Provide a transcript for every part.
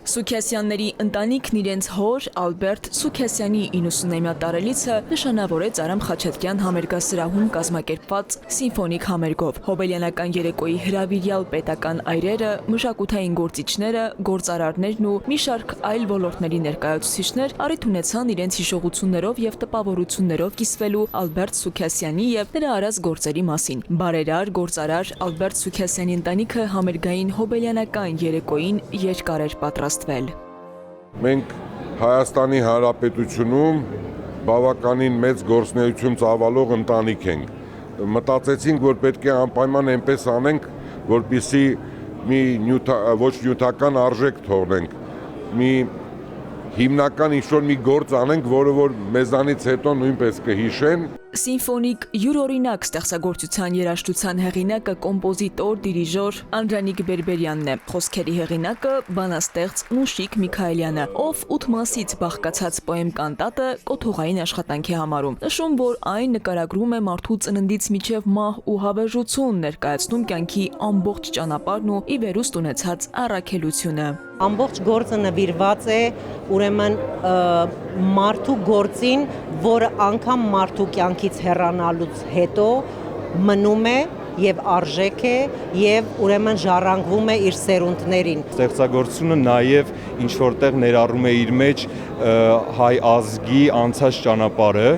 Սուքյասյանների ընտանիքն իրենց հոր Ալբերտ Սուքյասյանի 90-ամյա տարելիցը նշանավորեց Արամ Խաչատրյան համերգասրահում կազմակերպված սիմֆոնիկ համերգով։ Հոբելյանական երեկոյի հրավիրյալ պետական այրերը, մշակութային գործիչները, գործարարներն ու մի շարք այլ ոլորտների ներկայացուցիչներ առիթ ունեցան իրենց հիշողություններով եւ տպավորություններով կիսվելու Ալբերտ Սուքյասյանի եւ նրա արած գործերի մասին։ Բարերար գործարար Ալբերտ Սուքյասյանի ընտանիքը համերգային հոբելյանական երեկոյին երկար էր պատրաստվել։ Մենք Հայաստանի Հանրապետությունում բավականին մեծ գործունեություն ծավալող ընտանիք ենք։ Մտածեցինք, որ պետք է անպայման այնպես անենք, որպեսզի մի ոչ նյութական արժեք թողնենք, մի հիմնական ինչ-որ մի գործ անենք, որը որ մեզանից հետո նույնպես կհիշեն։ Սիմֆոնիկ յուրօրինակ ստեղծագործության երաժշտության հեղինակը կոմպոզիտոր, դիրիժոր Անդրանիկ Բերբերյանն է, խոսքերի հեղինակը բանաստեղծ Նուշիկ Միքայելյանը, ով 8 մասից բաղկացած պոեմ կանտատը կոթողային աշխատանք է համարում, նշում, որ այն նկարագրում է մարդու ծննդից մինչև մահ ու հավերժություն, ներկայացնում կյանքի ամբողջ ճանապարհն ու ի վերուստ ունեցած առաքելությունը։ Ամբողջ գործը նվիրված է ուրեմն մարդու գործին, որը անգամ մարդու կյանքից հեռանալուց հետո մնում է եւ արժեք է եւ ուրեմն ժառանգվում է իր սերունդներին։ Ստեղծագործությունը նաեւ ինչ որտեղ ներառում է իր մեջ հայ ազգի անցած ճանապարհը,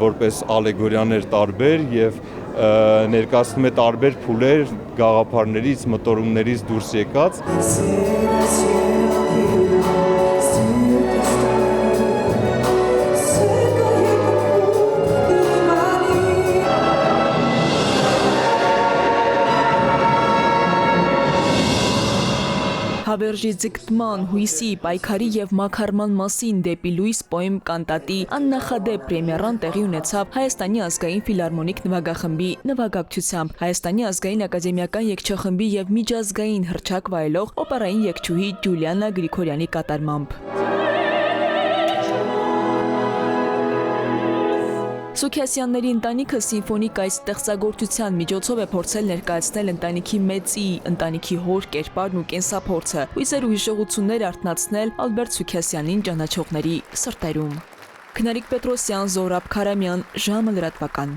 որպես ալեգորիաներ տարբեր եւ ներկայացնում է տարբեր փուլեր գաղափարներից, մտորումներից դուրս եկած։ Հավերժի ձգտման, հույսի, պայքարի եւ մաքարման մասին դեպի լույս պոեմ կանտատի աննախադեպ պրեմիերան տեղի ունեցավ Հայաստանի ազգային ֆիլհարմոնիկ նվագախմբի նվագակցությամբ, Հայաստանի ազգային ակադեմիական երգչախմբի եւ միջազգային հռչակ վայելող օպերային երգչուհի Ջուլիանա Գրիգորյանի կատարմամբ։ Սուքյասյանների ընտանիքը սիմֆոնիկ այս ստեղծագործության միջոցով է փորձել ներկայացնել ընտանիքի մեծի, ընտանիքի հոր կերպարն ու կենսափորձը, հույսեր ու հիշողություններ արթնացնել Ալբերտ Սուքյասյանին ճանաչողների սրտերում։ Քնարիկ Պետրոսյան, Զորաբ Քարամյան, ժամը լրատվական։